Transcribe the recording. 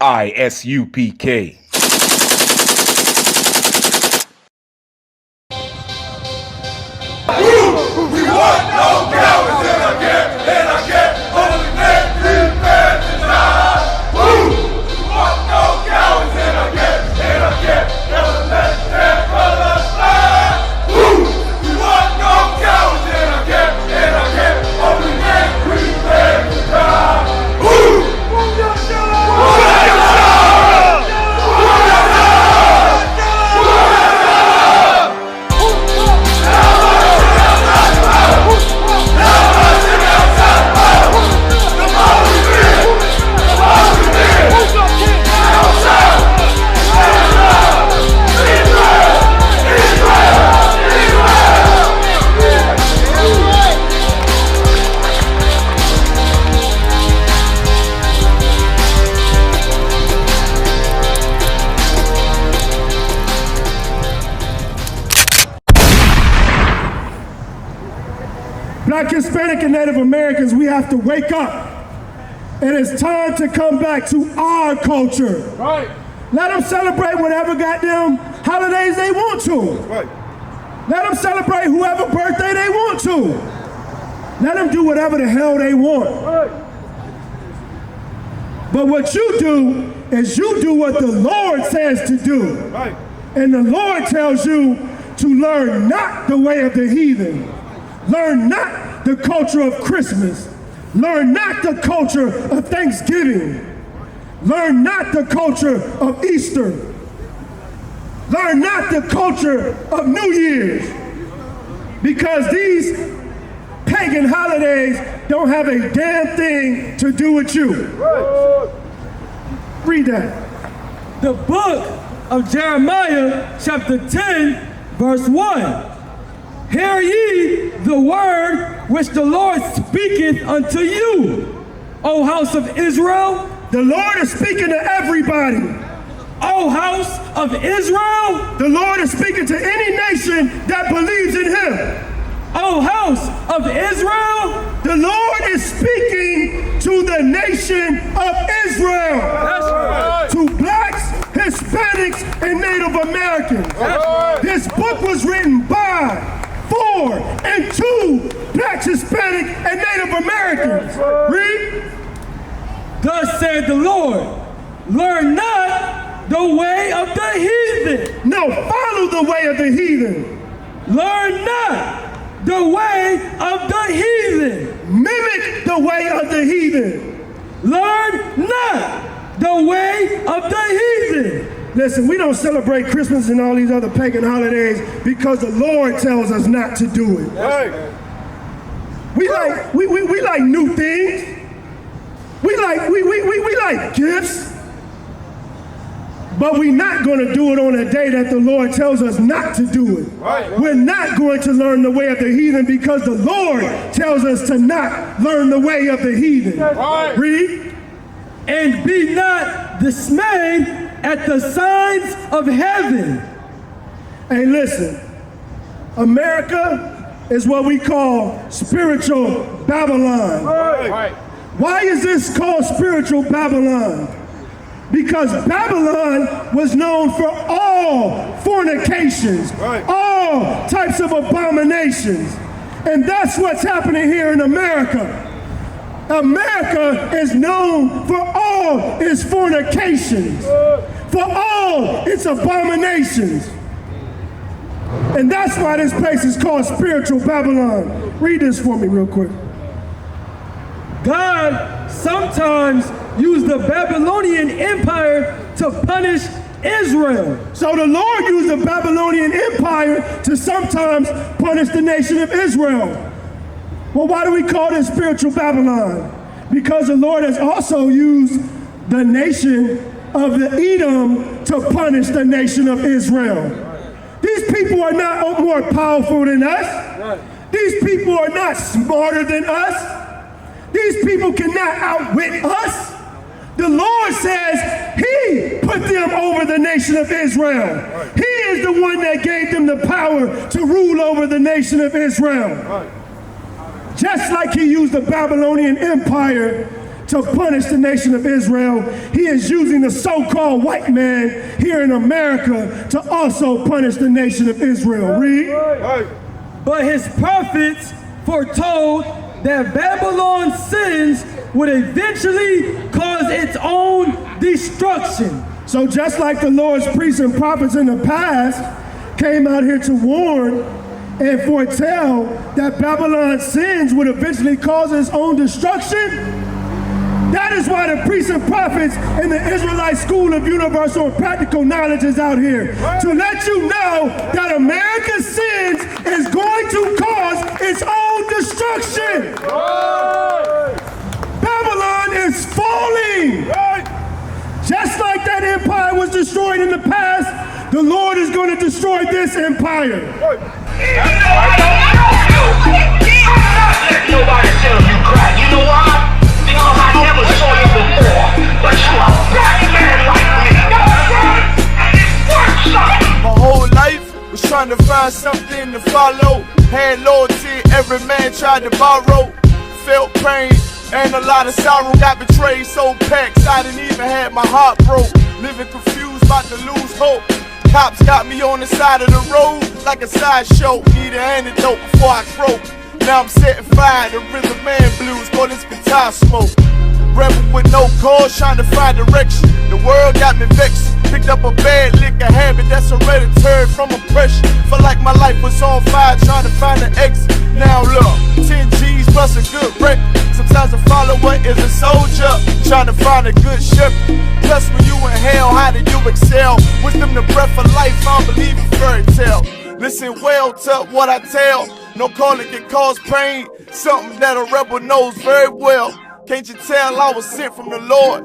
ISUPK. We want no cowards in our camp, and our camp only make defense and die. We want no cowards in our camp, and our camp never let their colors fly. We want no cowards in our camp, and our camp only make defense and die. Black, Hispanic, and Native Americans, we have to wake up. And it's time to come back to our culture. Right. Let them celebrate whatever goddamn holidays they want to. Right. Let them celebrate whoever birthday they want to. Let them do whatever the hell they want. Right. But what you do is you do what the Lord says to do. Right. And the Lord tells you to learn not the way of the heathen. Learn not the culture of Christmas. Learn not the culture of Thanksgiving. Learn not the culture of Easter. Learn not the culture of New Year's. Because these pagan holidays don't have a damn thing to do with you. Right. Read that. The book of Jeremiah, chapter 10, verse 1. Hear ye the word which the Lord speaketh unto you, O house of Israel. The Lord is speaking to everybody. O house of Israel. The Lord is speaking to any nation that believes in him. O house of Israel. The Lord is speaking to the nation of Israel. That's right. To blacks, Hispanics, and Native Americans. Right. This book was written by, for, and to blacks, Hispanic, and Native Americans. Read. Thus said the Lord, learn not the way of the heathen. No, follow the way of the heathen. Learn not the way of the heathen. Mimic the way of the heathen. Learn not the way of the heathen. Listen, we don't celebrate Christmas and all these other pagan holidays because the Lord tells us not to do it. Right. We like new things. We like gifts. But we're not going to do it on a day that the Lord tells us not to do it. Right. We're not going to learn the way of the heathen because the Lord tells us to not learn the way of the heathen. Right. Read. And be not dismayed at the signs of heaven. Hey, listen. America is what we call spiritual Babylon. Right. Why is this called spiritual Babylon? Because Babylon was known for all fornications, Right. all types of abominations. And that's what's happening here in America. America is known for all its fornications, for all its abominations. And that's why this place is called spiritual Babylon. Read this for me real quick. God sometimes used the Babylonian Empire to punish Israel. So the Lord used the Babylonian Empire to sometimes punish the nation of Israel. Well, why do we call this spiritual Babylon? Because the Lord has also used the nation of the Edom to punish the nation of Israel. These people are not more powerful than us. These people are not smarter than us. These people cannot outwit us. The Lord says he put them over the nation of Israel. He is the one that gave them the power to rule over the nation of Israel. Just like he used the Babylonian Empire to punish the nation of Israel, he is using the so-called white man here in America to also punish the nation of Israel. Read. But his prophets foretold that Babylon's sins would eventually cause its own destruction. So just like the Lord's priests and prophets in the past came out here to warn and foretell that Babylon's sins would eventually cause its own destruction, that is why the priests and prophets in the Israelite School of Universal and Practical Knowledge is out here, to let you know that America's sins is going to cause its own destruction. Babylon is falling. Just like that empire was destroyed in the past, the Lord is going to destroy this empire. Nobody tell you crack. You know why? Because I never saw you before. But you a black man like me. And it works something. My whole life was trying to find something to follow. Had loyalty, every man tried to borrow. Felt pain and a lot of sorrow. Got betrayed, so packed, I didn't even have my heart broke. Living confused, about to lose hope. Cops got me on the side of the road like a sideshow. Need an antidote before I croak. Now I'm setting fire to rhythm man blues, call this guitar smoke. Rebel with no cause, trying to find direction. The world got me vexed. Picked up a bad liquor habit that's hereditary from oppression. Felt like my life was on fire, trying to find an exit. Now look, 10 G's plus a good wreck. Sometimes a follower is a soldier, trying to find a good shepherd. Plus when you in hell, how do you excel? Wisdom the breath of life, I don't believe in fairy tale. Listen well to what I tell. No calling can cause pain, something that a rebel knows very well. Can't you tell I was sent from the Lord?